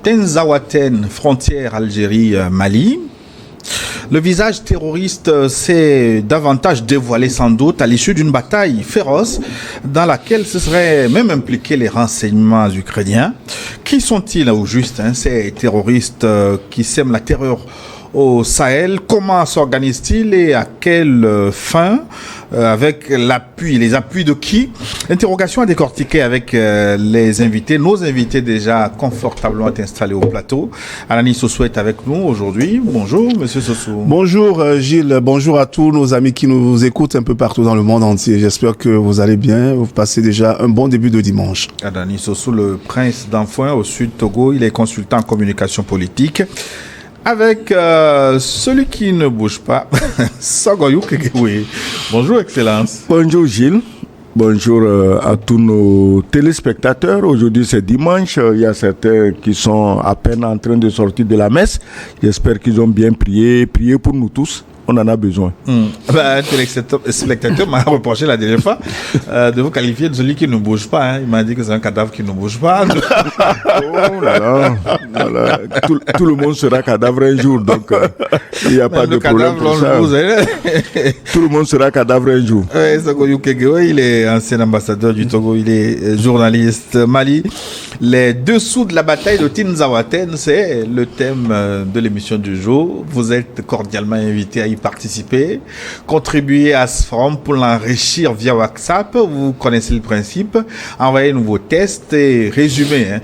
Tinzaouaten, frontière Algérie-Mali. Le visage terroriste s'est davantage dévoilé sans doute à l'issue d'une bataille féroce dans laquelle se seraient même impliqués les renseignements ukrainiens. Qui sont-ils au juste, ces terroristes qui sèment la terreur au Sahel? Comment s'organisent-ils et à quelle fin? Avec les appuis de qui? Interrogation à décortiquer avec les invités, nos invités déjà confortablement installés au plateau. Anani Sossou est avec nous aujourd'hui. Bonjour, monsieur Sossou. Bonjour Gilles, bonjour à tous nos amis qui nous écoutent un peu partout dans le monde entier. J'espère que vous allez bien, vous passez déjà un bon début de dimanche. Anani Sossou, le prince d'Anfoin au sud Togo, il est consultant en communication politique. Avec celui qui ne bouge pas, Sagoyou Kegewe. Bonjour, Excellence. Bonjour, Gilles. Bonjour à tous nos téléspectateurs. Aujourd'hui, c'est dimanche. Il y a certains qui sont à peine en train de sortir de la messe. J'espère qu'ils ont bien prié. Priez pour nous tous. On en a besoin. Un téléspectateur m'a reproché la dernière fois de vous qualifier de celui qui ne bouge pas. Il m'a dit que c'est un cadavre qui ne bouge pas. Oh là là, voilà. Tout le monde sera cadavre un jour, donc il n'y a pas de problème pour ça. Tout le monde sera cadavre un jour. Sagoyou Kegewe, il est ancien ambassadeur du Togo, il est journaliste Mali. Les dessous de la bataille de Tinzaouaten, c'est le thème de l'émission du jour. Vous êtes cordialement invité à y participer, contribuer à ce forum pour l'enrichir via WhatsApp. Vous connaissez le principe. Envoyez-nous vos tests et résumez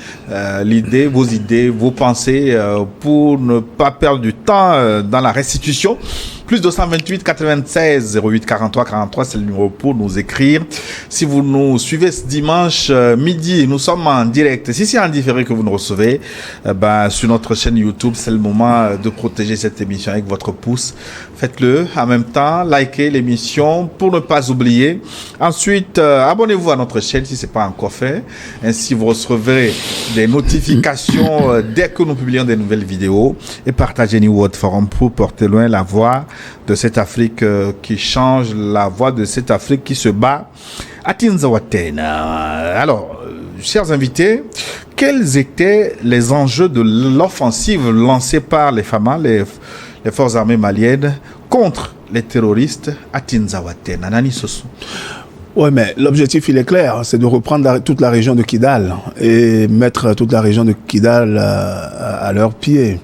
vos idées, vos pensées pour ne pas perdre du temps dans la restitution. Plus 228 96 08 43 43, c'est le numéro pour nous écrire. Si vous nous suivez ce dimanche midi, nous sommes en direct. Si c'est en différé que vous nous recevez, sur notre chaîne YouTube, c'est le moment de protéger cette émission avec votre pouce. Faites-le en même temps, likez l'émission pour ne pas oublier. Ensuite, abonnez-vous à notre chaîne si ce n'est pas encore fait. Ainsi, vous recevrez des notifications dès que nous publions des nouvelles vidéos. Et partagez New World Forum pour porter loin la voix de cette Afrique qui change, la voix de cette Afrique qui se bat à Tinzaouaten. Alors, chers invités, quels étaient les enjeux de l'offensive lancée par les FAMA, les forces armées maliennes, contre les terroristes à Tinzaouaten? Anani Sossou. Oui, mais l'objectif, il est clair, c'est de reprendre toute la région de Kidal et mettre toute la région de Kidal à leurs pieds.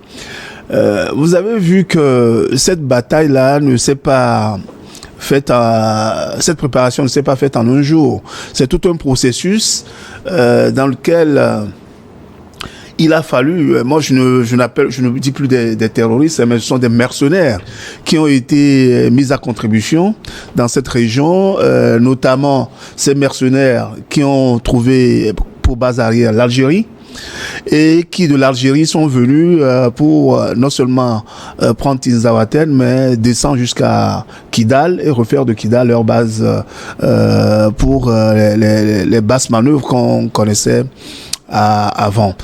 Vous avez vu que cette bataille-là ne s'est pas faite cette préparation ne s'est pas faite en un jour. C'est tout un processus dans lequel il a fallu, moi je ne dis plus des terroristes, mais ce sont des mercenaires qui ont été mis à contribution dans cette région, notamment ces mercenaires qui ont trouvé pour base arrière l'Algérie, et qui de l'Algérie sont venus pour non seulement prendre Tinzaouaten, mais descendre jusqu'à Kidal et refaire de Kidal leur base pour les basses manœuvres qu'on connaissait avant.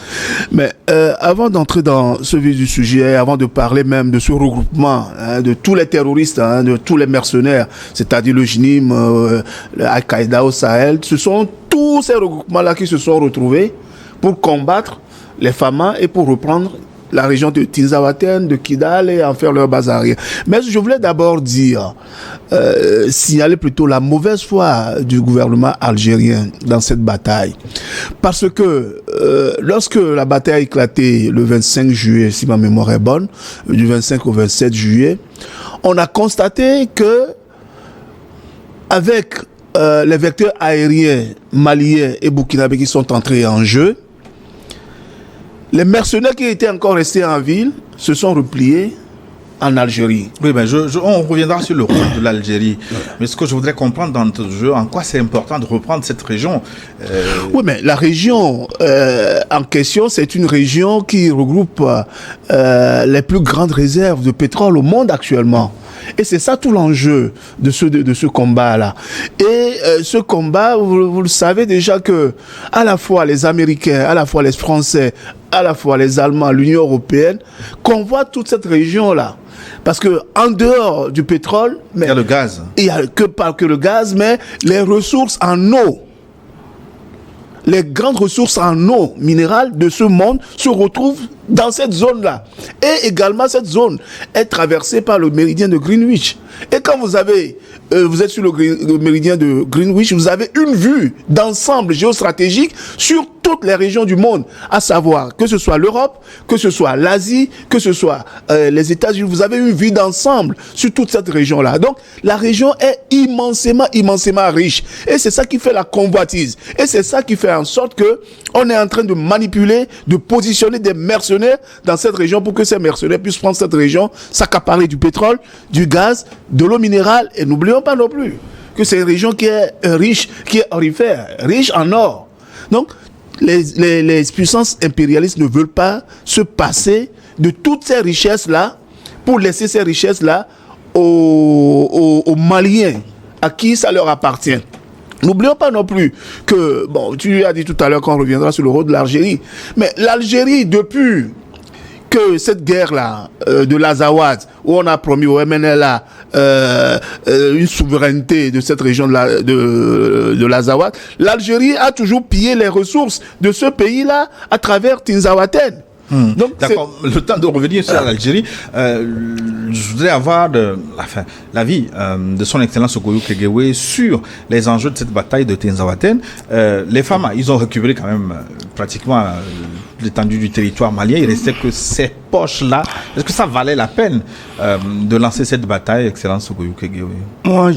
Mais avant d'entrer dans ce vif du sujet, avant de parler même de ce regroupement de tous les terroristes, de tous les mercenaires, c'est-à-dire le JNIM, Al-Qaïda au Sahel, ce sont tous ces regroupements-là qui se sont retrouvés pour combattre les FAMA et pour reprendre la région de Tinzaouaten, de Kidal et en faire leur base arrière. Mais je voulais d'abord dire, signaler plutôt la mauvaise foi du gouvernement algérien dans cette bataille. Parce que lorsque la bataille a éclaté le 25 juillet, si ma mémoire est bonne, du 25 au 27 juillet, on a constaté que avec les vecteurs aériens maliens et burkinabés qui sont entrés en jeu, les mercenaires qui étaient encore restés en ville se sont repliés en Algérie. Oui, mais on reviendra sur le rôle de l'Algérie. Mais ce que je voudrais comprendre dans notre jeu, en quoi c'est important de reprendre cette région Oui, mais la région en question, c'est une région qui regroupe les plus grandes réserves de pétrole au monde actuellement. Et c'est ça tout l'enjeu de ce combat-là. Et ce combat, vous le savez déjà que à la fois les Américains, à la fois les Français, à la fois les Allemands, l'Union européenne, convoitent toute cette région-là. Parce que en dehors du pétrole, il y a le gaz. Il n'y a pas que le gaz, mais les ressources en eau les grandes ressources en eau minérale de ce monde se retrouvent dans cette zone-là. Et également, cette zone est traversée par le méridien de Greenwich. Et quand vous êtes sur le méridien de Greenwich, vous avez une vue d'ensemble géostratégique sur toutes les régions du monde, à savoir que ce soit l'Europe, que ce soit l'Asie, que ce soit les États-Unis. Vous avez une vue d'ensemble sur toute cette région-là. Donc, la région est immensément riche. Et c'est ça qui fait la convoitise. Et c'est ça qui fait en sorte que on est en train de manipuler, de positionner des mercenaires dans cette région pour que ces mercenaires puissent prendre cette région, s'accaparer du pétrole, du gaz, de l'eau minérale. Et n'oublions pas non plus que c'est une région qui est riche, qui est aurifère, riche en or. Donc, les puissances impérialistes ne veulent pas se passer de toutes ces richesses-là pour laisser ces richesses-là aux Maliens, à qui ça leur appartient. N'oublions pas non plus que, bon, tu as dit tout à l'heure qu'on reviendra sur le rôle de l'Algérie, mais l'Algérie, depuis que cette guerre-là de l'Azawad, où on a promis au MNLA une souveraineté de cette région de l'Azawad, l'Algérie a toujours pillé les ressources de ce pays-là à travers Tinzaouaten. Donc, d'accord, le temps de revenir sur l'Algérie, je voudrais avoir l'avis de son Excellence Okoyo Kegewe sur les enjeux de cette bataille de Tinzaouaten. Les femmes, ils ont récupéré quand même pratiquement l'étendue du territoire malien. Il restait que ces poches-là. Est-ce que ça valait la peine de lancer cette bataille, Excellence Okoyo Kegewe? Moi,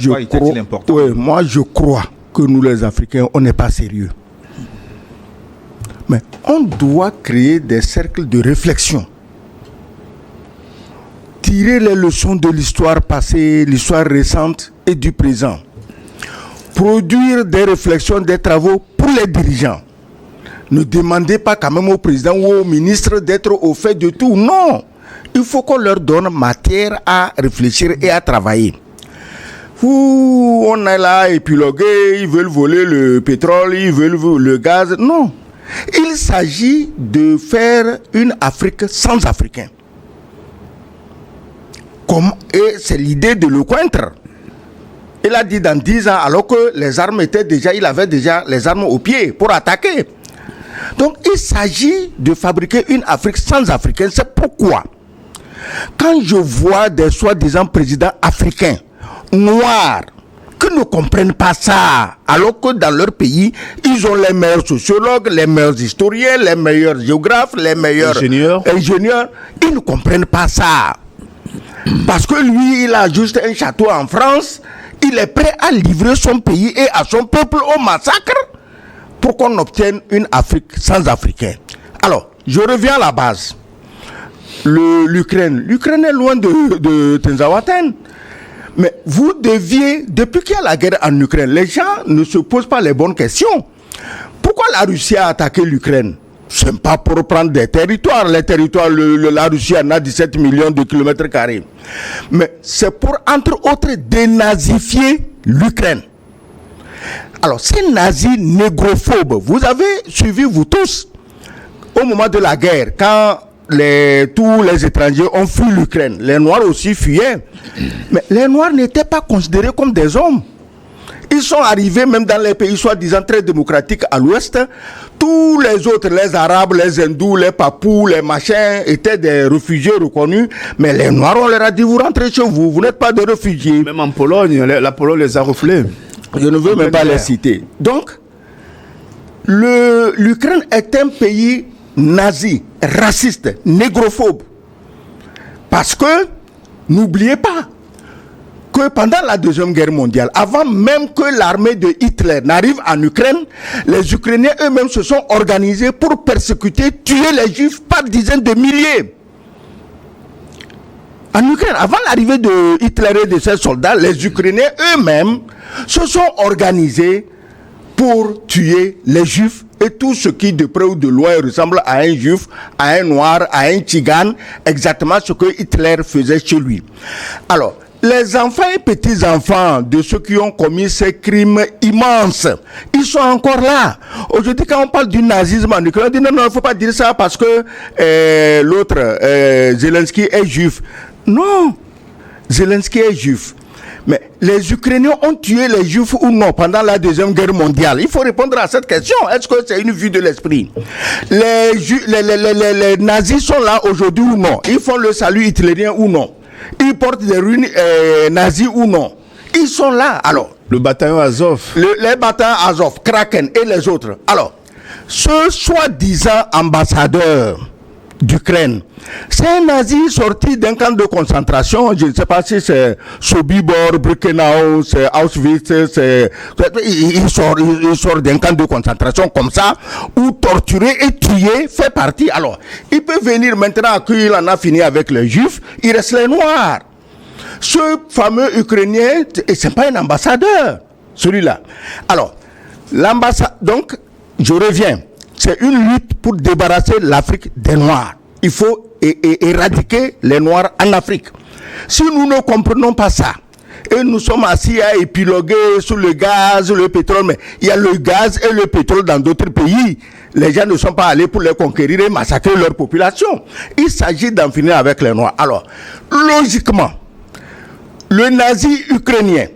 je crois que nous, les Africains, on n'est pas sérieux. Mais on doit créer des cercles de réflexion. Tirer les leçons de l'histoire passée, l'histoire récente et du présent. Produire des réflexions, des travaux pour les dirigeants. Ne demandez pas quand même au président ou au ministre d'être au fait de tout. Non. Il faut qu'on leur donne matière à réfléchir et à travailler. On est là à épiloguer, ils veulent voler le pétrole, ils veulent le gaz. Non. Il s'agit de faire une Afrique sans Africains. Et c'est l'idée de Lecointre. Il a dit dans 10 ans, alors que les armes étaient déjà, il avait déjà les armes au pied pour attaquer. Donc il s'agit de fabriquer une Afrique sans Africains. C'est pourquoi, quand je vois des soi-disant présidents africains noirs, qui ne comprennent pas ça, alors que dans leur pays, ils ont les meilleurs sociologues, les meilleurs historiens, les meilleurs géographes, les meilleurs ingénieurs. Ils ne comprennent pas ça. Parce que lui, il a juste un château en France, il est prêt à livrer son pays et à son peuple au massacre pour qu'on obtienne une Afrique sans Africains. Alors, je reviens à la base. L'Ukraine est loin de Tinzaouaten. Mais vous deviez, depuis qu'il y a la guerre en Ukraine, les gens ne se posent pas les bonnes questions. Pourquoi la Russie a attaqué l'Ukraine? Ce n'est pas pour prendre des territoires. Les territoires, la Russie en a 17 millions de kilomètres carrés. Mais c'est pour, entre autres, dénazifier l'Ukraine. Alors, ces nazis négrophobes, vous avez suivi, vous tous, au moment de la guerre, quand tous les étrangers ont fui l'Ukraine. Les Noirs aussi fuyaient. Mais les Noirs n'étaient pas considérés comme des hommes. Ils sont arrivés même dans les pays soi-disant très démocratiques à l'ouest. Tous les autres, les Arabes, les Hindous, les Papous, les machins, étaient des réfugiés reconnus. Mais les Noirs, on leur a dit, vous rentrez chez vous, vous n'êtes pas des réfugiés. Même en Pologne, la Pologne les a reflés. Je ne veux même pas les citer. Donc, l'Ukraine est un pays nazi, raciste, négrophobe. Parce que, n'oubliez pas, que pendant la Deuxième Guerre mondiale, avant même que l'armée de Hitler n'arrive en Ukraine, les Ukrainiens eux-mêmes se sont organisés pour persécuter, tuer les Juifs par dizaines de milliers. En Ukraine, avant l'arrivée de Hitler et de ses soldats, les Ukrainiens eux-mêmes se sont organisés pour tuer les Juifs et tout ce qui de près ou de loin ressemble à un Juif, à un Noir, à un Tzigane, exactement ce que Hitler faisait chez lui. Alors, les enfants et petits-enfants de ceux qui ont commis ces crimes immenses, ils sont encore là. Aujourd'hui, quand on parle du nazisme en Ukraine, on dit non, il ne faut pas dire ça parce que l'autre, Zelensky, est juif. Non, Zelensky est juif. Mais les Ukrainiens ont tué les Juifs ou non pendant la Deuxième Guerre mondiale? Il faut répondre à cette question. Est-ce que c'est une vue de l'esprit? Les nazis sont là aujourd'hui ou non? Ils font le salut hitlérien ou non? Ils portent des ruines nazis ou non? Ils sont là. Alors, le bataillon Azov. Les bataillons Azov, Kraken et les autres. Alors, ce soi-disant ambassadeur d'Ukraine, c'est un nazi sorti d'un camp de concentration. Je ne sais pas si c'est Sobibor, Birkenau, c'est Auschwitz, il sort d'un camp de concentration comme ça, où torturer et tuer fait partie. Alors, il peut venir maintenant qu'il en a fini avec les Juifs, il reste les Noirs. Ce fameux Ukrainien, c'est pas un ambassadeur, celui-là. Alors, l'ambassade, donc, je reviens. C'est une lutte pour débarrasser l'Afrique des Noirs. Il faut éradiquer les Noirs en Afrique. Si nous ne comprenons pas ça, et nous sommes assis à épiloguer sur le gaz, le pétrole, mais il y a le gaz et le pétrole dans d'autres pays. Les gens ne sont pas allés pour les conquérir et massacrer leur population. Il s'agit d'en finir avec les Noirs. Alors, logiquement, le nazi ukrainien,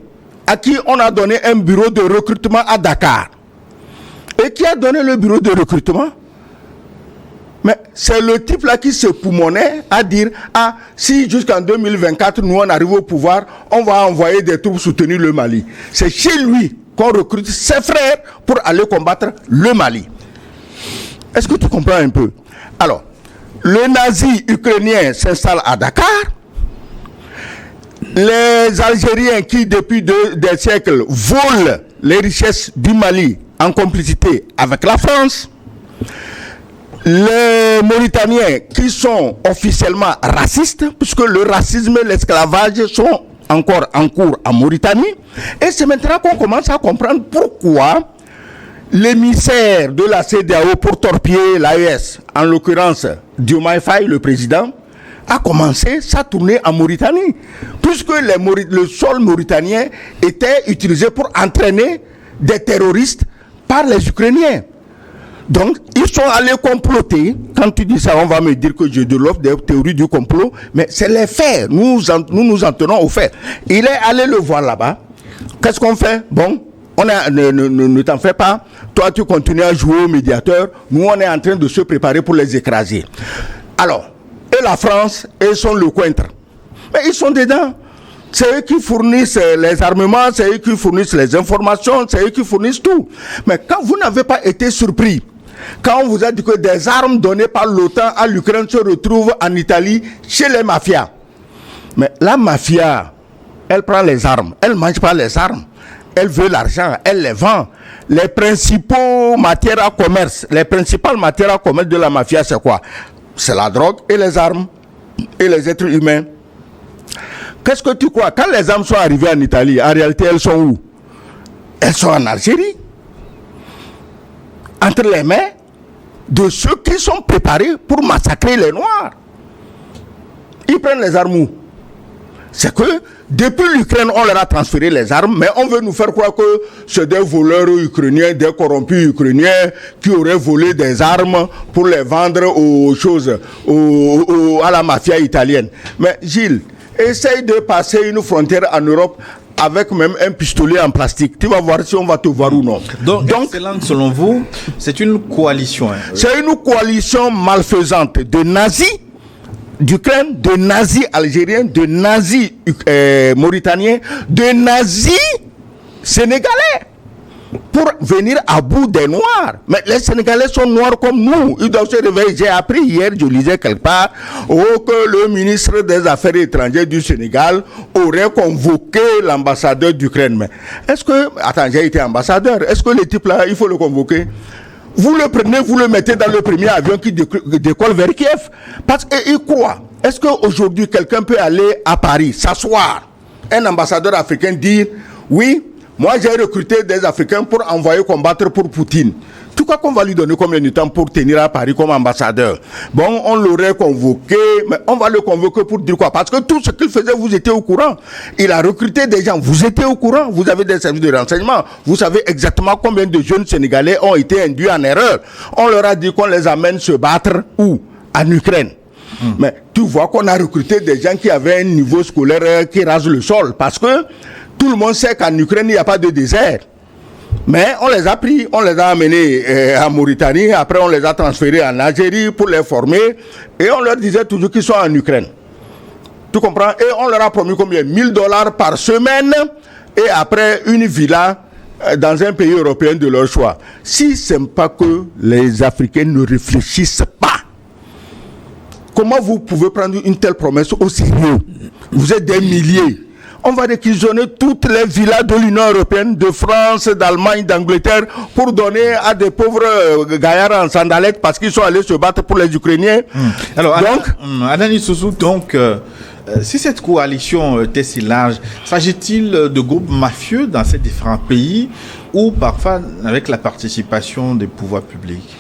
à qui on a donné un bureau de recrutement à Dakar, et qui a donné le bureau de recrutement? Mais c'est le type là qui se poumonnait à dire, ah, si jusqu'en 2024 nous on arrive au pouvoir, on va envoyer des troupes soutenir le Mali. C'est chez lui qu'on recrute ses frères pour aller combattre le Mali. Est-ce que tu comprends un peu? Alors, le nazi ukrainien s'installe à Dakar. Les Algériens qui depuis des siècles volent les richesses du Mali en complicité avec la France, les Mauritaniens qui sont officiellement racistes, puisque le racisme et l'esclavage sont encore en cours en Mauritanie, et c'est maintenant qu'on commence à comprendre pourquoi l'émissaire de la CEDEAO pour torpiller l'AES, en l'occurrence Diomaye Faye, le président, a commencé sa tournée en Mauritanie, puisque le sol mauritanien était utilisé pour entraîner des terroristes par les Ukrainiens. Donc, ils sont allés comploter. Quand tu dis ça, on va me dire que je développe des théories du complot, mais c'est les faits. Nous nous en tenons aux faits. Il est allé le voir là-bas. Qu'est-ce qu'on fait? Bon, ne t'en fais pas. Toi, tu continues à jouer au médiateur. Nous, on est en train de se préparer pour les écraser. Alors, et la France et son le cointre. Mais ils sont dedans. C'est eux qui fournissent les armements, c'est eux qui fournissent les informations, c'est eux qui fournissent tout. Mais quand vous n'avez pas été surpris, quand on vous a dit que des armes données par l'OTAN à l'Ukraine se retrouvent en Italie chez les mafias. Mais la mafia, elle prend les armes, elle ne mange pas les armes. Elle veut l'argent, elle les vend. Les principales matières à commerce de la mafia, c'est quoi? C'est la drogue et les armes et les êtres humains. Qu'est-ce que tu crois? Quand les armes sont arrivées en Italie, en réalité, elles sont où? Elles sont en Algérie. Entre les mains de ceux qui sont préparés pour massacrer les Noirs. Ils prennent les armes où? C'est que depuis l'Ukraine, on leur a transféré les armes, mais on veut nous faire croire que c'est des voleurs ukrainiens, des corrompus ukrainiens qui auraient volé des armes pour les vendre aux choses, à la mafia italienne. Mais Gilles, essaye de passer une frontière en Europe avec même un pistolet en plastique. Tu vas voir si on va te voir ou non. Donc excellent, selon vous, c'est une coalition. C'est une coalition malfaisante de nazis d'Ukraine, de nazis algériens, de nazis mauritaniens, de nazis sénégalais pour venir à bout des Noirs. Mais les Sénégalais sont noirs comme nous. Ils doivent se réveiller. J'ai appris hier, je lisais quelque part, que le ministre des Affaires étrangères du Sénégal aurait convoqué l'ambassadeur d'Ukraine. Mais est-ce que... Attends, j'ai été ambassadeur. Est-ce que le type là, il faut le convoquer? Vous le prenez, vous le mettez dans le premier avion qui décolle vers Kiev. Parce qu'il croit. Est-ce qu'aujourd'hui, quelqu'un peut aller à Paris, s'asseoir, un ambassadeur africain dire, oui, moi j'ai recruté des Africains pour envoyer combattre pour Poutine. Tu crois qu'on va lui donner combien de temps pour tenir à Paris comme ambassadeur? Bon, on l'aurait convoqué, mais on va le convoquer pour dire quoi? Parce que tout ce qu'il faisait, vous étiez au courant. Il a recruté des gens, vous étiez au courant. Vous avez des services de renseignement. Vous savez exactement combien de jeunes Sénégalais ont été induits en erreur. On leur a dit qu'on les amène se battre où? En Ukraine. Mais tu vois qu'on a recruté des gens qui avaient un niveau scolaire qui rase le sol. Parce que tout le monde sait qu'en Ukraine, il n'y a pas de désert. Mais on les a pris, on les a amenés en Mauritanie, après on les a transférés en Algérie pour les former, et on leur disait toujours qu'ils sont en Ukraine. Tu comprends? Et on leur a promis combien? $1000 par semaine, et après une villa dans un pays européen de leur choix. Si ce n'est pas que les Africains ne réfléchissent pas, comment vous pouvez prendre une telle promesse au sérieux? Vous êtes des milliers. On va réquisitionner toutes les villas de l'Union européenne, de France, d'Allemagne, d'Angleterre, pour donner à des pauvres gaillards en sandalettes parce qu'ils sont allés se battre pour les Ukrainiens. Alors, Adani Sousou, donc, si cette coalition était si large, s'agit-il de groupes mafieux dans ces différents pays ou parfois avec la participation des pouvoirs publics?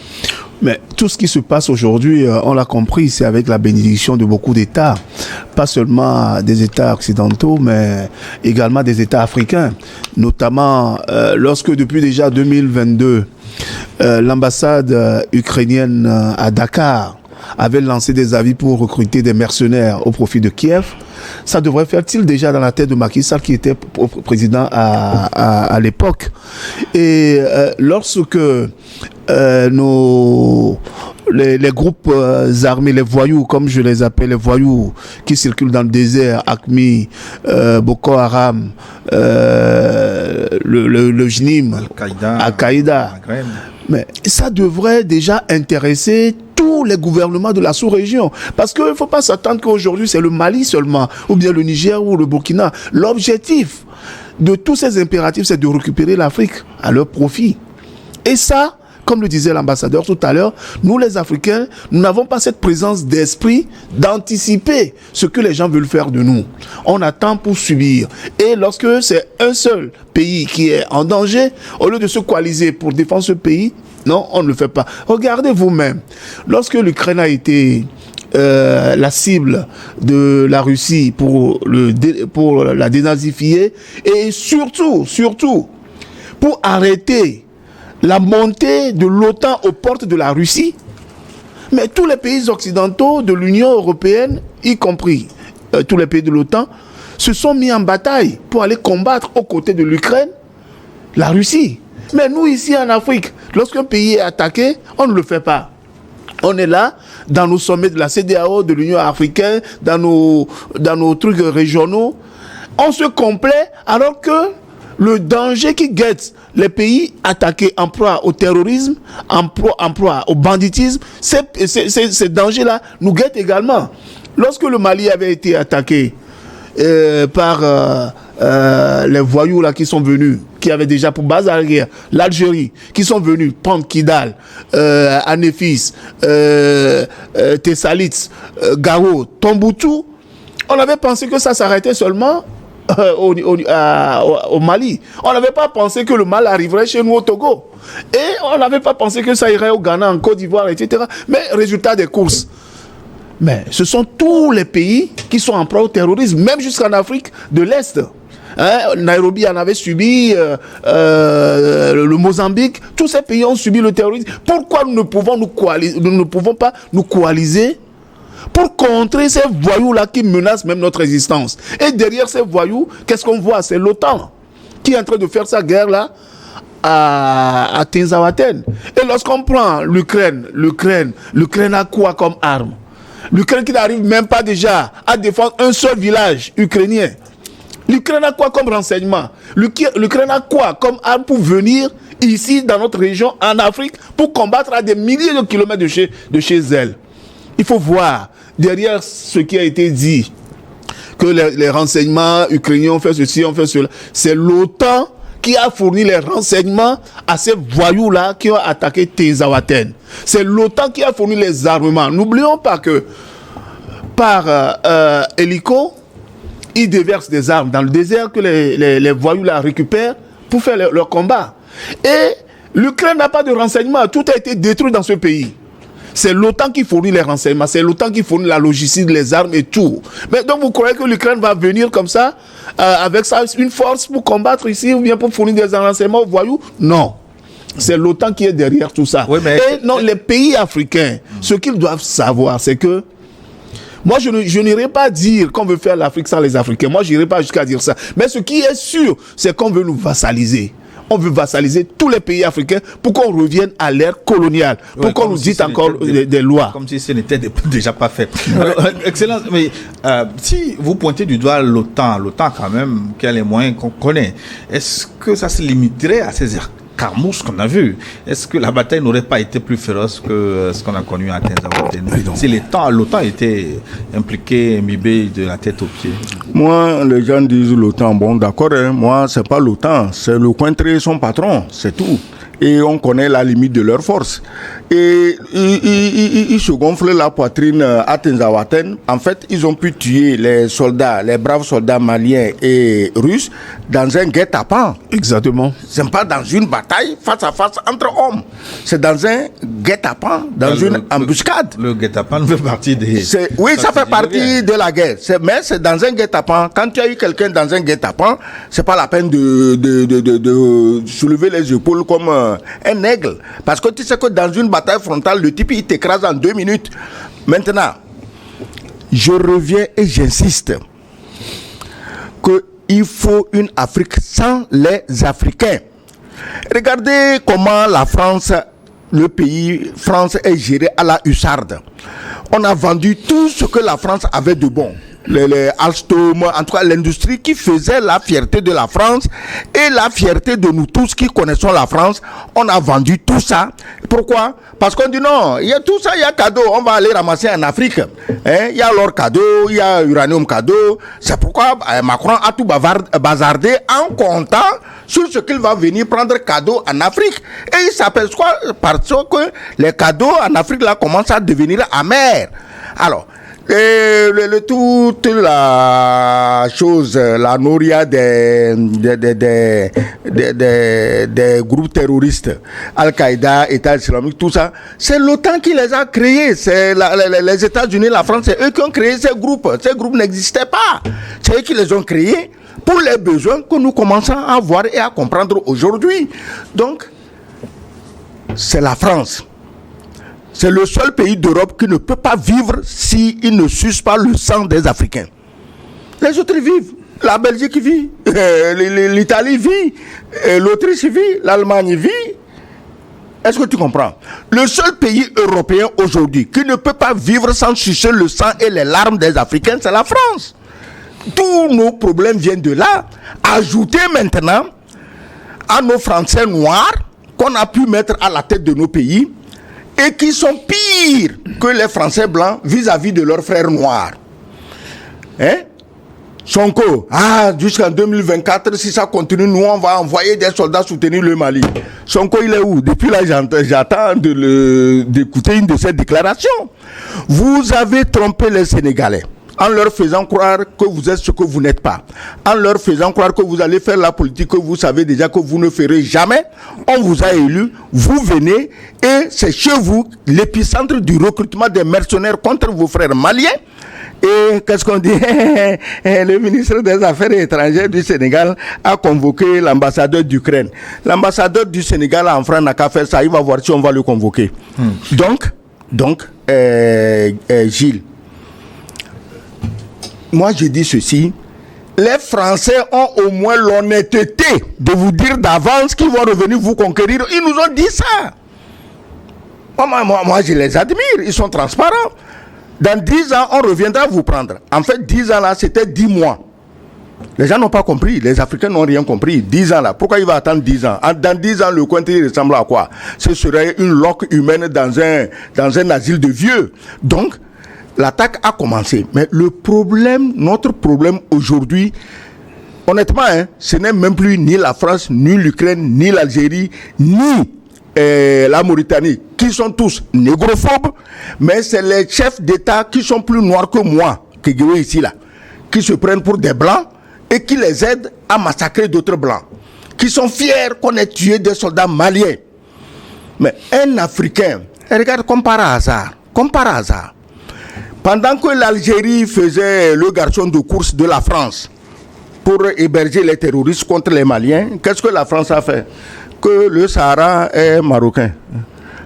Mais tout ce qui se passe aujourd'hui, on l'a compris, c'est avec la bénédiction de beaucoup d'États. Pas seulement des États occidentaux, mais également des États africains. Notamment, lorsque depuis déjà 2022, l'ambassade ukrainienne à Dakar avait lancé des avis pour recruter des mercenaires au profit de Kiev, ça devrait faire-il déjà dans la tête de Macky Sall qui était président à l'époque. Et lorsque les groupes armés, les voyous, comme je les appelle, les voyous qui circulent dans le désert, AQMI, Boko Haram, le JNIM, Al-Qaïda. Mais ça devrait déjà intéresser tous les gouvernements de la sous-région. Parce qu'il ne faut pas s'attendre qu'aujourd'hui c'est le Mali seulement, ou bien le Niger ou le Burkina. L'objectif de tous ces impératifs, c'est de récupérer l'Afrique à leur profit. Et ça, comme le disait l'ambassadeur tout à l'heure, nous les Africains, nous n'avons pas cette présence d'esprit d'anticiper ce que les gens veulent faire de nous. On attend pour subir. Et lorsque c'est un seul pays qui est en danger, au lieu de se coaliser pour défendre ce pays, non, on ne le fait pas. Regardez vous-même, lorsque l'Ukraine a été la cible de la Russie pour la dénazifier, et surtout, pour arrêter la montée de l'OTAN aux portes de la Russie, mais tous les pays occidentaux de l'Union européenne, y compris tous les pays de l'OTAN, se sont mis en bataille pour aller combattre aux côtés de l'Ukraine la Russie. Mais nous, ici en Afrique, lorsqu'un pays est attaqué, on ne le fait pas. On est là, dans nos sommets de la CEDEAO, de l'Union africaine, dans nos trucs régionaux. On se complaît alors que le danger qui guette les pays attaqués en proie au terrorisme, en proie au banditisme, ces dangers-là nous guettent également. Lorsque le Mali avait été attaqué par les voyous là qui sont venus, qui avaient déjà pour base à la guerre, l'Algérie, qui sont venus prendre Kidal, Anéfis, Tessalit, Gao, Tombouctou, on avait pensé que ça s'arrêtait seulement au Mali. On n'avait pas pensé que le mal arriverait chez nous au Togo. Et on n'avait pas pensé que ça irait au Ghana, en Côte d'Ivoire, etc. Mais résultat des courses. Mais ce sont tous les pays qui sont en proie au terrorisme, même jusqu'en Afrique de l'Est. Nairobi en avait subi, le Mozambique, tous ces pays ont subi le terrorisme. Pourquoi nous ne pouvons pas nous coaliser pour contrer ces voyous-là qui menacent même notre existence? Et derrière ces voyous, qu'est-ce qu'on voit? C'est l'OTAN qui est en train de faire sa guerre-là à Tinzawaten. Et lorsqu'on prend l'Ukraine a quoi comme arme? L'Ukraine qui n'arrive même pas déjà à défendre un seul village ukrainien. L'Ukraine a quoi comme renseignement? L'Ukraine a quoi comme arme pour venir ici dans notre région, en Afrique, pour combattre à des milliers de kilomètres de chez elle? Il faut voir derrière ce qui a été dit, que les renseignements ukrainiens ont fait ceci, ont fait cela. C'est l'OTAN qui a fourni les renseignements à ces voyous-là qui ont attaqué Tinzawaten. C'est l'OTAN qui a fourni les armements. N'oublions pas que par hélico, ils déversent des armes dans le désert que les voyous-là récupèrent pour faire leur combat. Et l'Ukraine n'a pas de renseignements. Tout a été détruit dans ce pays. C'est l'OTAN qui fournit les renseignements, c'est l'OTAN qui fournit la logistique, les armes et tout. Mais donc vous croyez que l'Ukraine va venir comme ça, avec ça, une force pour combattre ici, ou bien pour fournir des renseignements aux voyous? Non. C'est l'OTAN qui est derrière tout ça. Oui, mais... Et non, les pays africains, ce qu'ils doivent savoir, c'est que Moi, je n'irai pas dire qu'on veut faire l'Afrique sans les Africains. Moi, je n'irai pas jusqu'à dire ça. Mais ce qui est sûr, c'est qu'on veut nous vassaliser. On veut vassaliser tous les pays africains pour qu'on revienne à l'ère coloniale, pour qu'on nous dise encore des lois. Comme si ce n'était déjà pas fait. Alors, excellent. Mais si vous pointez du doigt l'OTAN quand même, qui a les moyens qu'on connaît, est-ce que ça se limiterait à ces carmousses qu'on a vues? Est-ce que la bataille n'aurait pas été plus féroce que ce qu'on a connu à Tinzaouatène si l'OTAN était impliquée, imbibée de la tête aux pieds? Moi, les gens disent l'OTAN. Bon, d'accord, hein, moi, c'est pas l'OTAN, c'est le cointré son patron, c'est tout. Et on connaît la limite de leur force. Et ils se gonflent la poitrine à Tinzaouatène. En fait, ils ont pu tuer les soldats, les braves soldats maliens et russes dans un guet-apens. Exactement. C'est pas dans une bataille face à face entre hommes. C'est dans un guet-apens, dans une embuscade. Le guet-apens fait partie des... Oui, ça fait partie de la guerre. Mais c'est dans un guet-apens. Quand tu as eu quelqu'un dans un guet-apens, c'est pas la peine de soulever les épaules comme un aigle. Parce que tu sais que dans une bataille frontale, le type, il t'écrase en 2 minutes. Maintenant, je reviens et j'insiste qu'il faut une Afrique sans les Africains. Regardez comment la France, le pays France est géré à la hussarde. On a vendu tout ce que la France avait de bon. Les Alstom, en tout cas l'industrie qui faisait la fierté de la France et la fierté de nous tous qui connaissons la France, on a vendu tout ça. Pourquoi? Parce qu'on dit non, il y a tout ça, il y a cadeau, on va aller ramasser en Afrique. Il y a l'or cadeau, il y a l'uranium cadeau. C'est pourquoi Macron a tout bazardé en comptant sur ce qu'il va venir prendre cadeau en Afrique. Et il s'aperçoit parce que les cadeaux en Afrique là commencent à devenir amers. Alors, toute la chose, la nourriture des groupes terroristes, Al-Qaïda, État islamique, tout ça, c'est l'OTAN qui les a créés. C'est les États-Unis, la France, c'est eux qui ont créé ces groupes. Ces groupes n'existaient pas. C'est eux qui les ont créés pour les besoins que nous commençons à voir et à comprendre aujourd'hui. Donc, c'est la France. C'est le seul pays d'Europe qui ne peut pas vivre s'il ne suce pas le sang des Africains. Les autres vivent. La Belgique vit, l'Italie vit, l'Autriche vit, l'Allemagne vit. Est-ce que tu comprends? Le seul pays européen aujourd'hui qui ne peut pas vivre sans sucer le sang et les larmes des Africains, c'est la France. Tous nos problèmes viennent de là. Ajoutez maintenant à nos Français noirs qu'on a pu mettre à la tête de nos pays et qui sont pires que les Français blancs vis-à-vis de leurs frères noirs. Hein? Sonko, jusqu'en 2024, si ça continue, nous on va envoyer des soldats soutenir le Mali. Sonko, il est où? Depuis là, j'attends d'écouter une de ses déclarations. Vous avez trompé les Sénégalais en leur faisant croire que vous êtes ce que vous n'êtes pas, en leur faisant croire que vous allez faire la politique que vous savez déjà que vous ne ferez jamais. On vous a élu, vous venez et c'est chez vous l'épicentre du recrutement des mercenaires contre vos frères maliens. Et qu'est-ce qu'on dit? Le ministre des Affaires étrangères du Sénégal a convoqué l'ambassadeur d'Ukraine. L'ambassadeur du Sénégal en France n'a qu'à faire ça, il va voir si on va le convoquer. Donc, Gilles, moi je dis ceci, les Français ont au moins l'honnêteté de vous dire d'avance qu'ils vont revenir vous conquérir. Ils nous ont dit ça. Moi je les admire, ils sont transparents. Dans 10 ans, on reviendra vous prendre. En fait, 10 ans là, c'était 10 mois. Les gens n'ont pas compris, les Africains n'ont rien compris. 10 ans là, pourquoi il va attendre 10 ans? Dans 10 ans, le cointré ressemble à quoi? Ce serait une loque humaine dans un asile de vieux. Donc, l'attaque a commencé. Mais le problème, notre problème aujourd'hui, honnêtement, ce n'est même plus ni la France, ni l'Ukraine, ni l'Algérie, ni la Mauritanie, qui sont tous négrophobes, mais c'est les chefs d'État qui sont plus noirs que moi, que Guéoué ici là, qui se prennent pour des blancs et qui les aident à massacrer d'autres blancs, qui sont fiers qu'on ait tué des soldats maliens. Mais un Africain, regarde comme par hasard, pendant que l'Algérie faisait le garçon de course de la France pour héberger les terroristes contre les Maliens, qu'est-ce que la France a fait? Que le Sahara est marocain.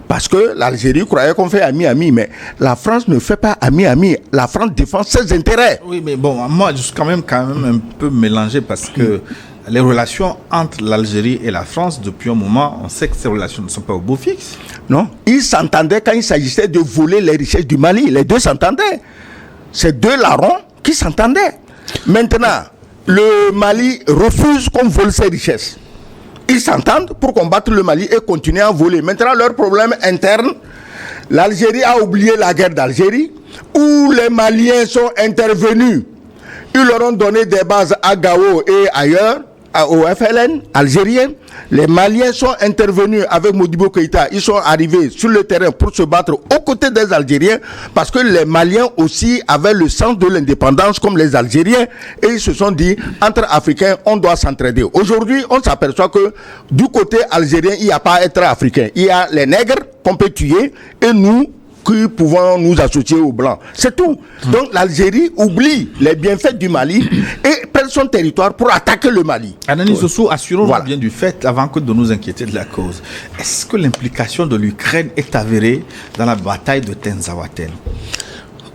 Parce que l'Algérie croyait qu'on fait ami-ami, mais la France ne fait pas ami-ami. La France défend ses intérêts. Oui, mais bon, moi, je suis quand même un peu mélangé parce que les relations entre l'Algérie et la France, depuis un moment, on sait que ces relations ne sont pas au beau fixe. Non, ils s'entendaient quand il s'agissait de voler les richesses du Mali. Les deux s'entendaient. C'est deux larrons qui s'entendaient. Maintenant, le Mali refuse qu'on vole ses richesses. Ils s'entendent pour combattre le Mali et continuer à voler. Maintenant, leur problème interne, l'Algérie a oublié la guerre d'Algérie, où les Maliens sont intervenus. Ils leur ont donné des bases à Gao et ailleurs, au FLN algérien. Les Maliens sont intervenus avec Modibo Keïta. Ils sont arrivés sur le terrain pour se battre aux côtés des Algériens parce que les Maliens aussi avaient le sens de l'indépendance comme les Algériens et ils se sont dit, entre Africains, on doit s'entraider. Aujourd'hui, on s'aperçoit que du côté algérien, il n'y a pas à être africain. Il y a les nègres qu'on peut tuer et nous, qui pouvons nous associer aux Blancs. C'est tout. Donc l'Algérie oublie les bienfaits du Mali et prend son territoire pour attaquer le Mali. Anani Sossou, assurons-nous bien du fait, avant que de nous inquiéter de la cause. Est-ce que l'implication de l'Ukraine est avérée dans la bataille de Tinzaouaten?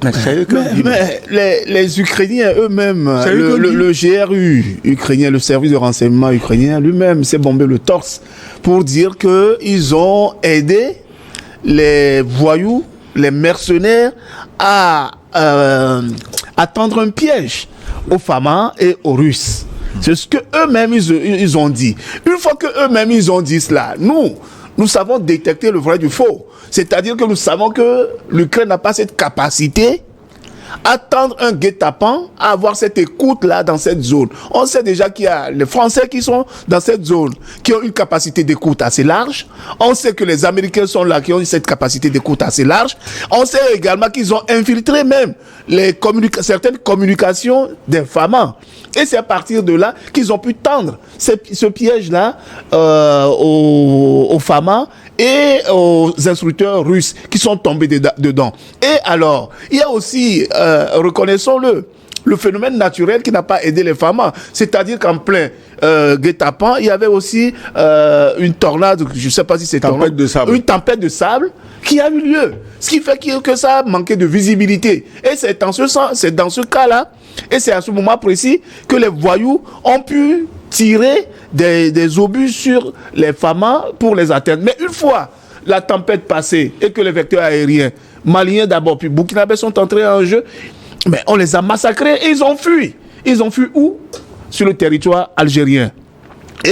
Mais les Ukrainiens eux-mêmes, le GRU ukrainien, le service de renseignement ukrainien lui-même s'est bombé le torse pour dire qu'ils ont aidé les voyous, les mercenaires à tendre un piège aux Famas et aux Russes. C'est ce que eux-mêmes ils ont dit. Une fois que eux-mêmes ils ont dit cela, nous savons détecter le vrai du faux. C'est-à-dire que nous savons que l'Ukraine n'a pas cette capacité à tendre un guet-apens, à avoir cette écoute-là dans cette zone. On sait déjà qu'il y a les Français qui sont dans cette zone, qui ont une capacité d'écoute assez large. On sait que les Américains sont là, qui ont cette capacité d'écoute assez large. On sait également qu'ils ont infiltré même certaines communications des Famas. Et c'est à partir de là qu'ils ont pu tendre ce piège-là aux Famas et aux instructeurs russes qui sont tombés dedans. Et alors, il y a aussi, reconnaissons-le, le phénomène naturel qui n'a pas aidé les Famas. C'est-à-dire qu'en plein guet-apens, il y avait aussi une tornade, je ne sais pas si c'est une tempête de sable qui a eu lieu. Ce qui fait que ça a manqué de visibilité. Et c'est dans ce cas-là, et c'est à ce moment précis que les voyous ont pu tirer des obus sur les Famas pour les atteindre. Mais une fois la tempête passée et que les vecteurs aériens, maliens d'abord, puis burkinabés sont entrés en jeu, mais on les a massacrés et ils ont fui. Ils ont fui où? Sur le territoire algérien. Et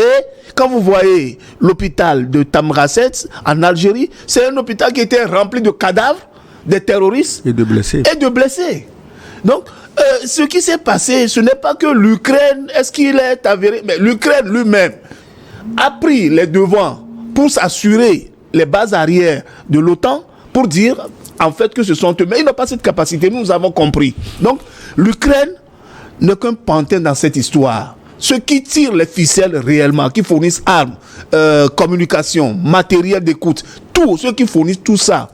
quand vous voyez l'hôpital de Tamraset en Algérie, c'est un hôpital qui était rempli de cadavres, des terroristes et de blessés. Donc, ce qui s'est passé, ce n'est pas que l'Ukraine, est-ce qu'il est avéré, mais l'Ukraine lui-même a pris les devants pour s'assurer les bases arrières de l'OTAN pour dire en fait que ce sont eux. Mais ils n'ont pas cette capacité, nous avons compris. Donc, l'Ukraine n'est qu'un pantin dans cette histoire. Ceux qui tirent les ficelles réellement, qui fournissent armes, communication, matériel d'écoute, tous ceux qui fournissent tout ça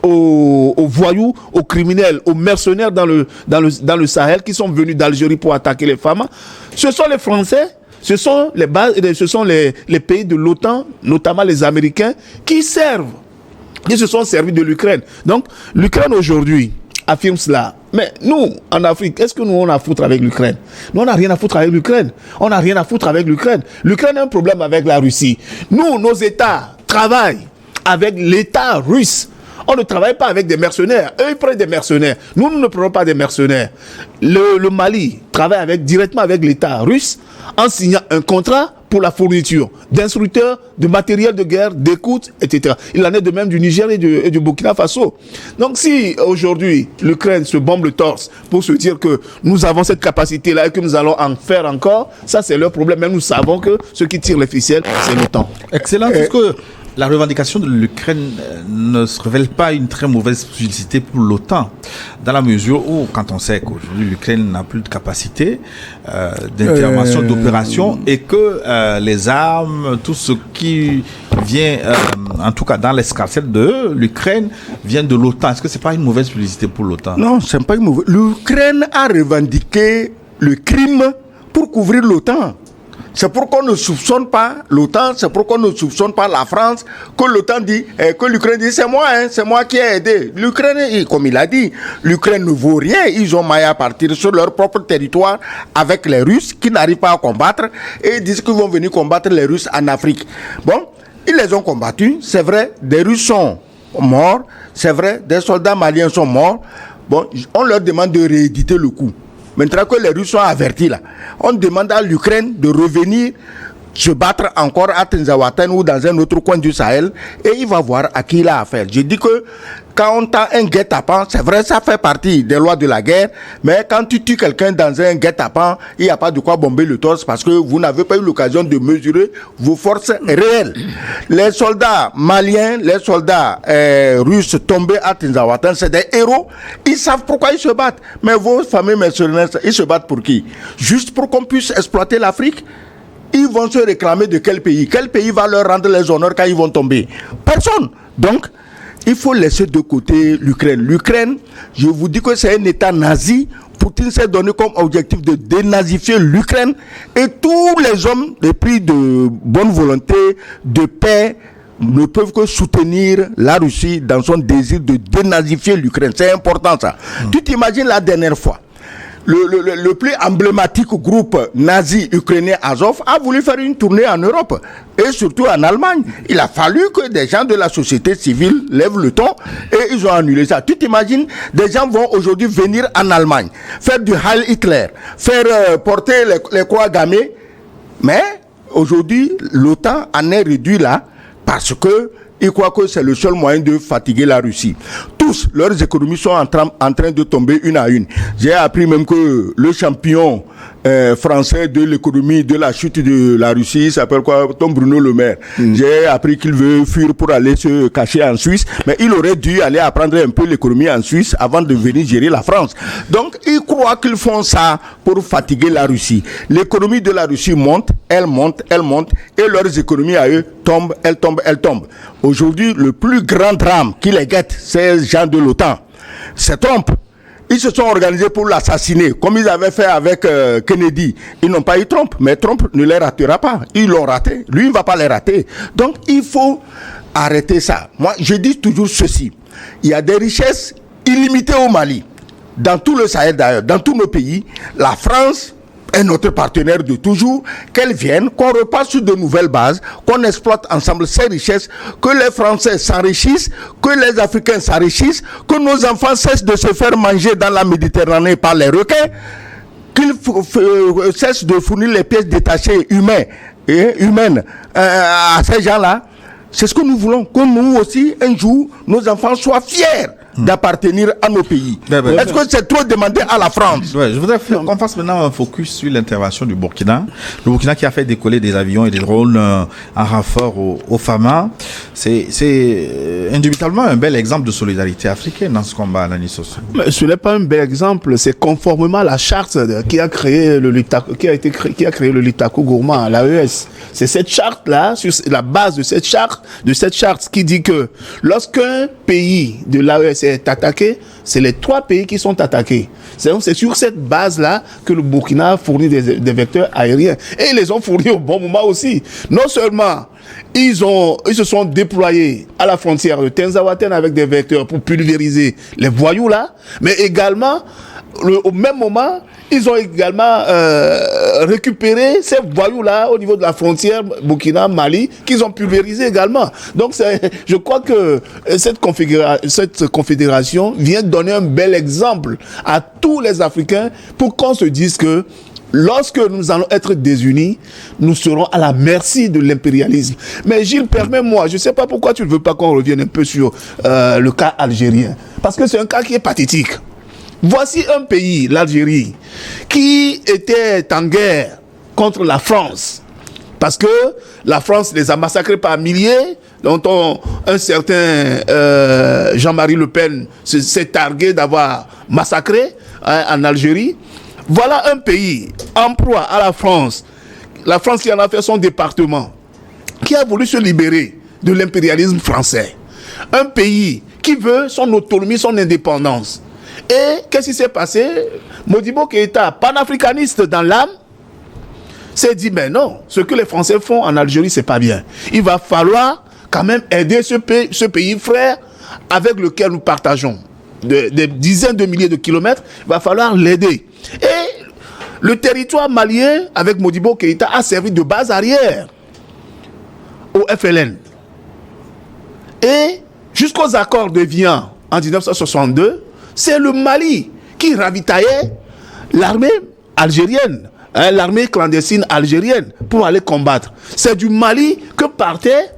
aux voyous, aux criminels, aux mercenaires dans le Sahel qui sont venus d'Algérie pour attaquer les femmes, ce sont les Français, ce sont les pays de l'OTAN, notamment les Américains, qui se sont servis de l'Ukraine. Donc, l'Ukraine aujourd'hui affirme cela. Mais nous, en Afrique, est-ce que nous, on a à foutre avec l'Ukraine? Nous, on n'a rien à foutre avec l'Ukraine. On n'a rien à foutre avec l'Ukraine. L'Ukraine a un problème avec la Russie. Nous, nos États travaillent avec l'État russe. On ne travaille pas avec des mercenaires. Eux, ils prennent des mercenaires. Nous ne prenons pas des mercenaires. Le Mali travaille directement avec l'État russe en signant un contrat pour la fourniture d'instructeurs, de matériel de guerre, d'écoute, etc. Il en est de même du Niger et du Burkina Faso. Donc si aujourd'hui l'Ukraine se bombe le torse pour se dire que nous avons cette capacité-là et que nous allons en faire encore, ça c'est leur problème. Mais nous savons que ceux qui tirent les ficelles, c'est l'OTAN. Excellent, parce que la revendication de l'Ukraine ne se révèle pas une très mauvaise publicité pour l'OTAN, dans la mesure où, quand on sait qu'aujourd'hui l'Ukraine n'a plus de capacité d'intervention, d'opération, et que les armes, tout ce qui vient, en tout cas dans l'escarcelle de l'Ukraine, vient de l'OTAN. Est-ce que c'est pas une mauvaise publicité pour l'OTAN? Non, c'est pas une mauvaise. L'Ukraine a revendiqué le crime pour couvrir l'OTAN. C'est pourquoi on ne soupçonne pas l'OTAN, c'est pourquoi on ne soupçonne pas la France, que l'OTAN dit, que l'Ukraine dit, c'est moi qui ai aidé. L'Ukraine, comme il a dit, l'Ukraine ne vaut rien. Ils ont maillé à partir sur leur propre territoire avec les Russes qui n'arrivent pas à combattre et ils disent qu'ils vont venir combattre les Russes en Afrique. Bon, ils les ont combattus, c'est vrai, des Russes sont morts, c'est vrai, des soldats maliens sont morts. Bon, on leur demande de rééditer le coup. Maintenant que les Russes sont avertis là, on demande à l'Ukraine de revenir se battre encore à Tinzaouatène ou dans un autre coin du Sahel et il va voir à qui il a affaire. Je dis que quand on t'a un guet-apens, c'est vrai, ça fait partie des lois de la guerre, mais quand tu tues quelqu'un dans un guet-apens, il n'y a pas de quoi bomber le torse parce que vous n'avez pas eu l'occasion de mesurer vos forces réelles. Les soldats maliens, les soldats russes tombés à Tinzaouatène, c'est des héros. Ils savent pourquoi ils se battent. Mais vos familles mercenaires, ils se battent pour qui? Juste pour qu'on puisse exploiter l'Afrique? Ils vont se réclamer de quel pays? Quel pays va leur rendre les honneurs quand ils vont tomber? Personne. Donc, il faut laisser de côté l'Ukraine. L'Ukraine, je vous dis que c'est un État nazi. Poutine s'est donné comme objectif de dénazifier l'Ukraine. Et tous les hommes, épris de bonne volonté, de paix, ne peuvent que soutenir la Russie dans son désir de dénazifier l'Ukraine. C'est important ça. Tu t'imagines la dernière fois, le plus emblématique groupe nazi ukrainien Azov a voulu faire une tournée en Europe et surtout en Allemagne. Il a fallu que des gens de la société civile lèvent le ton et ils ont annulé ça. Tu t'imagines, des gens vont aujourd'hui venir en Allemagne, faire du Heil Hitler, faire porter les croix gammées, mais aujourd'hui l'OTAN en est réduit là parce que ils croient que c'est le seul moyen de fatiguer la Russie. Tous, leurs économies sont en train de tomber une à une. J'ai appris même que le champion français de l'économie de la chute de la Russie s'appelle quoi? Tom Bruno Le Maire. J'ai appris qu'il veut fuir pour aller se cacher en Suisse, mais il aurait dû aller apprendre un peu l'économie en Suisse avant de venir gérer la France. Donc, ils croient qu'ils font ça pour fatiguer la Russie. L'économie de la Russie monte, et leurs économies à eux tombent, elles tombent. Aujourd'hui, le plus grand drame qui les guette, c'est les gens de l'OTAN. C'est Trump. Ils se sont organisés pour l'assassiner, comme ils avaient fait avec Kennedy. Ils n'ont pas eu Trump, mais Trump ne les ratera pas. Ils l'ont raté. Lui, il ne va pas les rater. Donc, il faut arrêter ça. Moi, je dis toujours ceci. Il y a des richesses illimitées au Mali. Dans tout le Sahel d'ailleurs, dans tous nos pays, la France est notre partenaire de toujours, qu'elle vienne, qu'on repasse sur de nouvelles bases, qu'on exploite ensemble ces richesses, que les Français s'enrichissent, que les Africains s'enrichissent, que nos enfants cessent de se faire manger dans la Méditerranée par les requins, qu'ils cessent de fournir les pièces détachées humaines à ces gens-là. C'est ce que nous voulons, que nous aussi, un jour, nos enfants soient fiers d'appartenir à nos pays. Est-ce que c'est trop demandé à la France? Je voudrais qu'on fasse maintenant un focus sur l'intervention du Burkina. Le Burkina qui a fait décoller des avions et des drones en renfort au Fama. C'est indubitablement un bel exemple de solidarité africaine dans ce combat, Nani Sossou. Mais ce n'est pas un bel exemple, c'est conformément à la charte qui a créé le Litaco Gourmand, l'AES. C'est cette charte-là, sur la base de cette charte qui dit que lorsqu'un pays de l'AES est attaqué, c'est les 3 pays qui sont attaqués. C'est sur cette base-là que le Burkina fournit des vecteurs aériens. Et ils les ont fournis au bon moment aussi. Non seulement ils se sont déployés à la frontière de Tinzaouatène avec des vecteurs pour pulvériser les voyous là, mais également, au même moment, ils ont également récupéré ces voyous-là au niveau de la frontière Burkina-Mali qu'ils ont pulvérisé également. Donc, je crois que cette confédération vient donner un bel exemple à tous les Africains pour qu'on se dise que lorsque nous allons être désunis, nous serons à la merci de l'impérialisme. Mais Gilles, permets-moi, je ne sais pas pourquoi tu ne veux pas qu'on revienne un peu sur le cas algérien. Parce que c'est un cas qui est pathétique. Voici un pays, l'Algérie, qui était en guerre contre la France. Parce que la France les a massacrés par milliers, dont un certain Jean-Marie Le Pen s'est targué d'avoir massacré en Algérie. Voilà un pays en proie à la France qui en a fait son département, qui a voulu se libérer de l'impérialisme français. Un pays qui veut son autonomie, son indépendance. Et qu'est-ce qui s'est passé? Modibo Keïta, panafricaniste dans l'âme, s'est dit, mais non, ce que les Français font en Algérie, c'est pas bien. Il va falloir quand même aider ce pays frère avec lequel nous partageons des dizaines de milliers de kilomètres. Il va falloir l'aider. Et le territoire malien, avec Modibo Keïta, a servi de base arrière au FLN. Et jusqu'aux accords de Vian en 1962, c'est le Mali qui ravitaillait l'armée algérienne, l'armée clandestine algérienne, pour aller combattre. C'est du Mali que partaient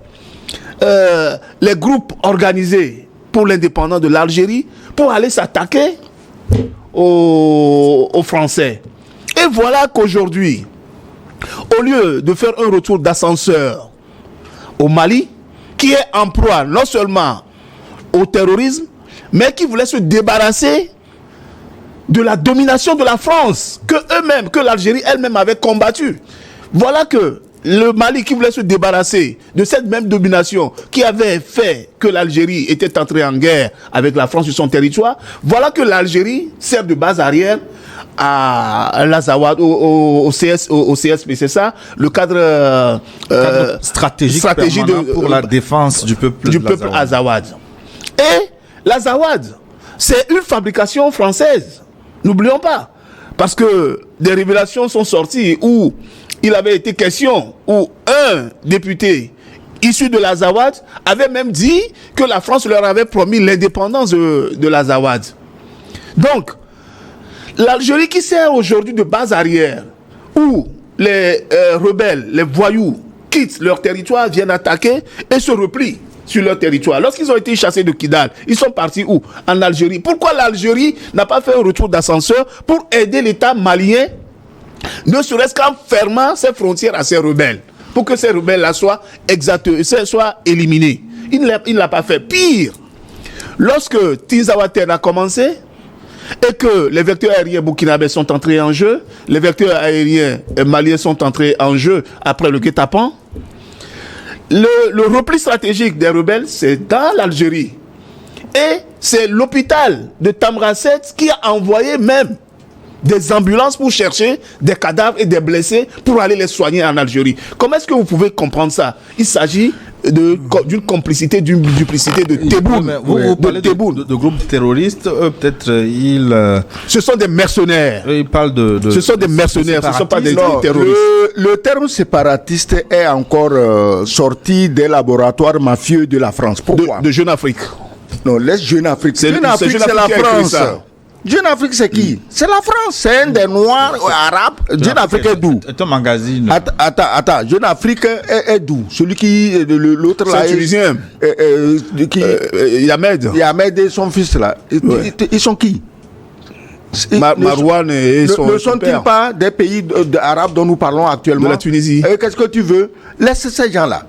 les groupes organisés pour l'indépendance de l'Algérie pour aller s'attaquer aux Français. Et voilà qu'aujourd'hui, au lieu de faire un retour d'ascenseur au Mali, qui est en proie non seulement au terrorisme, mais qui voulait se débarrasser de la domination de la France, que l'Algérie elle-même avait combattu. Voilà que le Mali qui voulait se débarrasser de cette même domination qui avait fait que l'Algérie était entrée en guerre avec la France sur son territoire, voilà que l'Algérie sert de base arrière à l'Azawad, au CSP, c'est ça, le cadre stratégique pour la défense du peuple Azawad. Et l'Azawad, c'est une fabrication française, n'oublions pas, parce que des révélations sont sorties où il avait été question, où un député issu de l'Azawad avait même dit que la France leur avait promis l'indépendance de l'Azawad. Donc, l'Algérie qui sert aujourd'hui de base arrière, où les rebelles, les voyous, quittent leur territoire, viennent attaquer et se replient sur leur territoire. Lorsqu'ils ont été chassés de Kidal, ils sont partis où? En Algérie. Pourquoi l'Algérie n'a pas fait un retour d'ascenseur pour aider l'État malien, ne serait-ce qu'en fermant ses frontières à ces rebelles, pour que ces rebelles-là soient éliminés? Il ne l'a pas fait. Pire, lorsque Tinzawaten a commencé, et que les vecteurs aériens burkinabés sont entrés en jeu, les vecteurs aériens maliens sont entrés en jeu après le guet-apens, le repli stratégique des rebelles, c'est dans l'Algérie. Et c'est l'hôpital de Tamraset qui a envoyé même des ambulances pour chercher des cadavres et des blessés pour aller les soigner en Algérie. Comment est-ce que vous pouvez comprendre ça? Il s'agit d'une complicité, d'une duplicité de Tebboune. Vous parlez de groupes terroristes, peut-être ce sont des mercenaires. Ils parlent ce sont des mercenaires, ce ne sont pas des terroristes. Le terme séparatiste est encore sorti des laboratoires mafieux de la France. Pourquoi? De Jeune Afrique. Non, laisse Jeune Afrique. Jeune Afrique, c'est la France. Jeune Afrique, c'est qui? C'est la France, c'est un des Noirs arabes. Jeune Afrique est d'où? C'est un magazine. Attends, Jeune Afrique est d'où? Celui qui, l'autre là. C'est tunisien. Yamed. Yamed et son fils là. Ils sont qui? Marouane et son père. Ne sont-ils pas des pays arabes dont nous parlons actuellement? De la Tunisie. Qu'est-ce que tu veux? Laisse ces gens-là.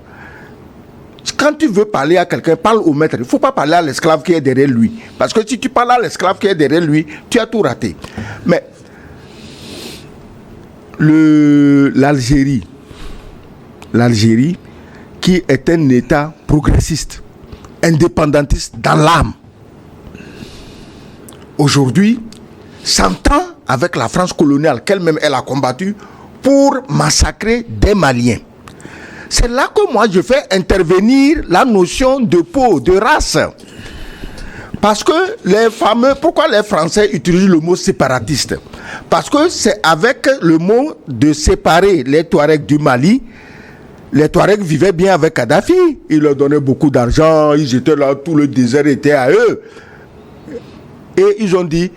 Quand tu veux parler à quelqu'un, parle au maître. Il ne faut pas parler à l'esclave qui est derrière lui. Parce que si tu parles à l'esclave qui est derrière lui, tu as tout raté. Mais l'Algérie, qui est un État progressiste, indépendantiste dans l'âme, aujourd'hui, s'entend avec la France coloniale qu'elle-même elle a combattue pour massacrer des Maliens. C'est là que moi je fais intervenir la notion de peau, de race. Parce que pourquoi les Français utilisent le mot séparatiste? Parce que c'est avec le mot de séparer les Touaregs du Mali. Les Touaregs vivaient bien avec Kadhafi. Ils leur donnaient beaucoup d'argent, ils étaient là, tout le désert était à eux. Et ils ont dit,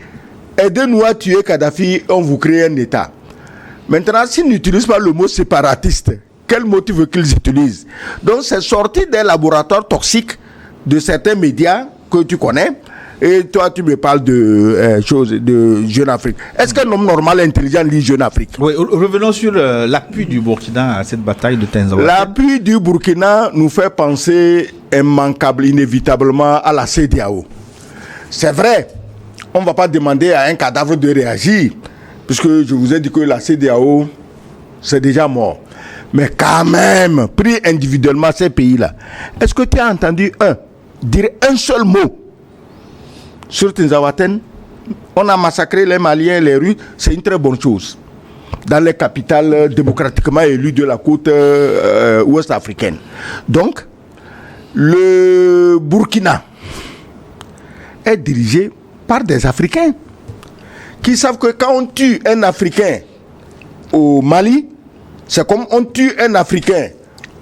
aidez-nous à tuer Kadhafi, on vous crée un État. Maintenant, s'ils n'utilisent pas le mot séparatiste, quel mot tu veux qu'ils utilisent? Donc c'est sorti des laboratoires toxiques de certains médias que tu connais. Et toi tu me parles de Jeune Afrique. Est-ce qu'un homme normal intelligent lit Jeune Afrique? Oui, revenons sur l'appui du Burkina à cette bataille de Tinzaouaten. L'appui du Burkina nous fait penser immanquable, inévitablement à la CEDEAO. C'est vrai, on ne va pas demander à un cadavre de réagir, puisque je vous ai dit que la CEDEAO, c'est déjà mort. Mais quand même, pris individuellement ces pays-là, est-ce que tu as entendu dire un seul mot sur Tinzaouaten? On a massacré les Maliens et les Russes, c'est une très bonne chose. dans les capitales démocratiquement élues de la côte ouest africaine. Donc, le Burkina est dirigé par des Africains qui savent que quand on tue un Africain au Mali, c'est comme on tue un Africain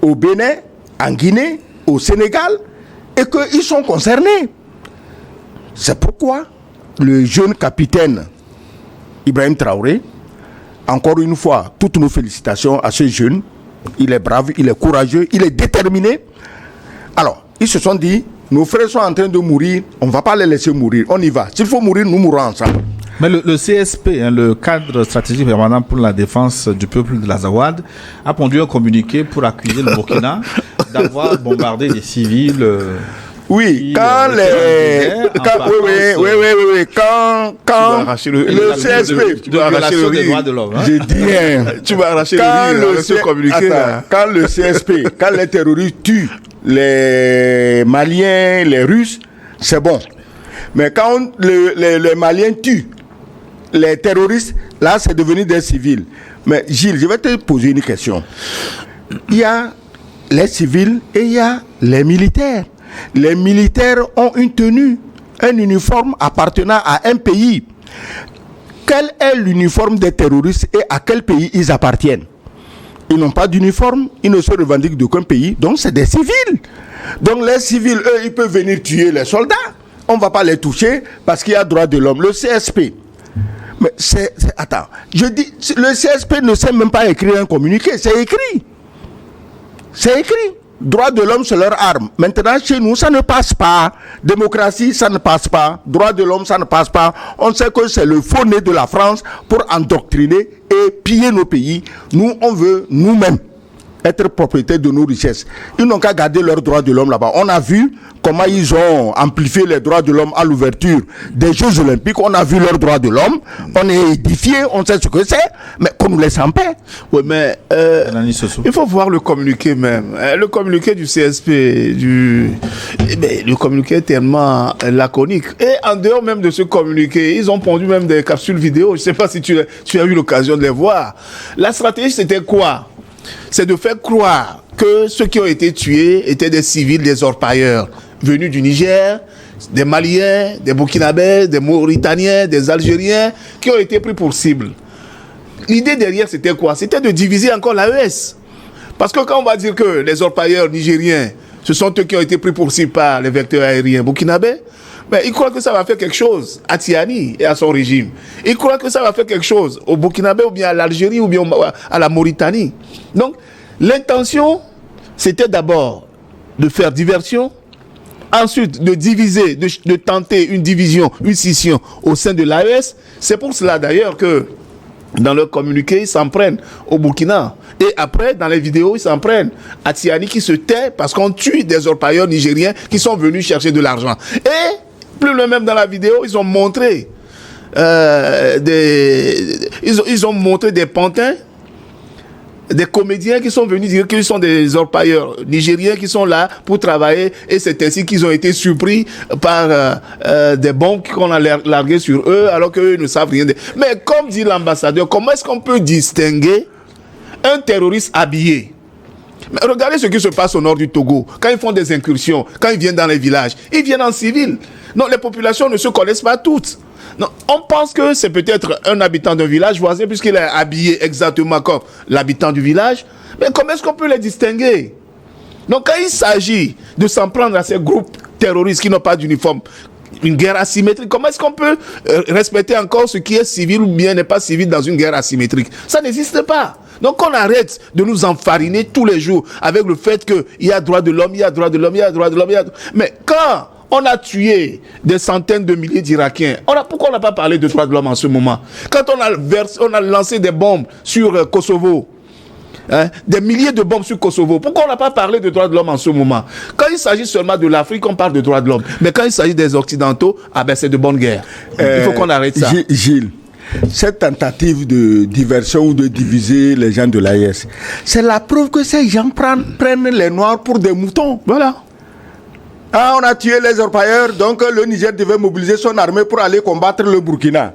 au Bénin, en Guinée, au Sénégal, et qu'ils sont concernés. C'est pourquoi le jeune capitaine Ibrahim Traoré, encore une fois, toutes nos félicitations à ce jeune. Il est brave, il est courageux, il est déterminé. Alors, ils se sont dit, nos frères sont en train de mourir, on ne va pas les laisser mourir, on y va. S'il faut mourir, nous mourrons ensemble. Mais le CSP, le cadre stratégique permanent pour la défense du peuple de l'Azawad, a pondu un communiqué pour accuser le Burkina d'avoir bombardé des civils. Oui, quand le CSP, de violation des droits de l'homme. Je dis, tu vas arracher le communiqué. Quand le CSP, quand les terroristes tuent les Maliens, les Russes, c'est bon. Mais quand les Maliens tuent les terroristes, là, c'est devenu des civils. Mais Gilles, je vais te poser une question. Il y a les civils et il y a les militaires. Les militaires ont une tenue, un uniforme appartenant à un pays. Quel est l'uniforme des terroristes et à quel pays ils appartiennent? Ils n'ont pas d'uniforme, ils ne se revendiquent d'aucun pays, donc c'est des civils. Donc les civils, eux, ils peuvent venir tuer les soldats. On ne va pas les toucher parce qu'il y a droit de l'homme. Le CSP, mais attends, je dis, le CSP ne sait même pas écrire un communiqué, c'est écrit. C'est écrit. Droit de l'homme, c'est leur arme. Maintenant, chez nous, ça ne passe pas. Démocratie, ça ne passe pas. Droit de l'homme, ça ne passe pas. On sait que c'est le faux nez de la France pour endoctriner et piller nos pays. Nous, on veut nous-mêmes être propriétaires de nos richesses. Ils n'ont qu'à garder leurs droits de l'homme là-bas. On a vu comment ils ont amplifié les droits de l'homme à l'ouverture des Jeux Olympiques. On a vu leurs droits de l'homme. On est édifié, on sait ce que c'est, mais qu'on nous laisse en paix. Oui, mais il faut voir le communiqué même. Le communiqué du CSP, le communiqué est tellement laconique. Et en dehors même de ce communiqué, ils ont pondu même des capsules vidéo. Je ne sais pas si tu as eu l'occasion de les voir. La stratégie, c'était quoi? C'est de faire croire que ceux qui ont été tués étaient des civils, des orpailleurs venus du Niger, des Maliens, des Burkinabés, des Mauritaniens, des Algériens qui ont été pris pour cible. L'idée derrière, c'était quoi? C'était de diviser encore l'AES. Parce que quand on va dire que les orpailleurs nigériens, ce sont eux qui ont été pris pour cible par les vecteurs aériens burkinabés, mais ils croient que ça va faire quelque chose à Tiani et à son régime. Ils croient que ça va faire quelque chose au Burkinabé ou bien à l'Algérie ou bien à la Mauritanie. Donc, l'intention, c'était d'abord de faire diversion, ensuite de diviser, de tenter une division, une scission au sein de l'AES. C'est pour cela d'ailleurs que dans leur communiqué, ils s'en prennent au Burkina. Et après, dans les vidéos, ils s'en prennent à Tiani qui se tait parce qu'on tue des orpailleurs nigériens qui sont venus chercher de l'argent. Et plus loin même dans la vidéo, ils ont montré ils ont montré des pantins, des comédiens qui sont venus dire qu'ils sont des orpailleurs nigériens qui sont là pour travailler, et c'est ainsi qu'ils ont été surpris par des bombes qu'on a larguées sur eux alors qu'eux ne savent rien. Mais comme dit l'ambassadeur, comment est-ce qu'on peut distinguer un terroriste habillé? Mais regardez ce qui se passe au nord du Togo. Quand ils font des incursions, quand ils viennent dans les villages, ils viennent en civil. Non, les populations ne se connaissent pas toutes. Non, on pense que c'est peut-être un habitant d'un village voisin puisqu'il est habillé exactement comme l'habitant du village. Mais comment est-ce qu'on peut les distinguer? Donc quand il s'agit de s'en prendre à ces groupes terroristes qui n'ont pas d'uniforme, une guerre asymétrique, comment est-ce qu'on peut respecter encore ce qui est civil ou bien n'est pas civil dans une guerre asymétrique? Ça n'existe pas. Donc on arrête de nous enfariner tous les jours avec le fait qu'il y a droit de l'homme, il y a droit de l'homme, il y a droit de l'homme. Mais quand on a tué des centaines de milliers d'Irakiens, pourquoi on n'a pas parlé de droit de l'homme en ce moment? Quand on a lancé des bombes sur Kosovo, des milliers de bombes sur Kosovo, pourquoi on n'a pas parlé de droits de l'homme en ce moment? Quand il s'agit seulement de l'Afrique, on parle de droits de l'homme. Mais quand il s'agit des Occidentaux, c'est de bonne guerre. Il faut qu'on arrête ça. Gilles, cette tentative de diversion ou de diviser les gens de l'AES, c'est la preuve que ces gens prennent les Noirs pour des moutons. Voilà. On a tué les orpailleurs, donc le Niger devait mobiliser son armée pour aller combattre le Burkina.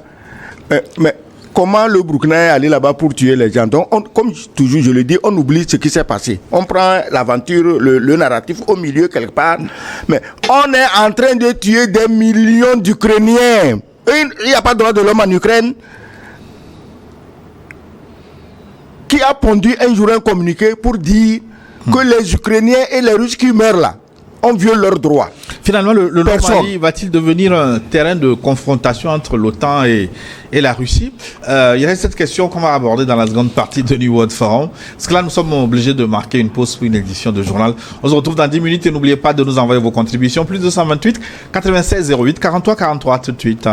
Mais comment le Burkina est allé là-bas pour tuer les gens. Donc, comme toujours je le dis, on oublie ce qui s'est passé. On prend l'aventure, le narratif au milieu quelque part. Mais on est en train de tuer des millions d'Ukrainiens. Il n'y a pas de droit de l'homme en Ukraine. Qui a pondu un jour un communiqué pour dire que les Ukrainiens et les Russes qui meurent là, on viole leurs droits. Finalement, le Mali va-t-il devenir un terrain de confrontation entre l'OTAN et la Russie? Il y a cette question qu'on va aborder dans la seconde partie de New World Forum. Parce que là, nous sommes obligés de marquer une pause pour une édition de journal. On se retrouve dans 10 minutes et n'oubliez pas de nous envoyer vos contributions. Plus 228 96 08 43 43 tout de suite.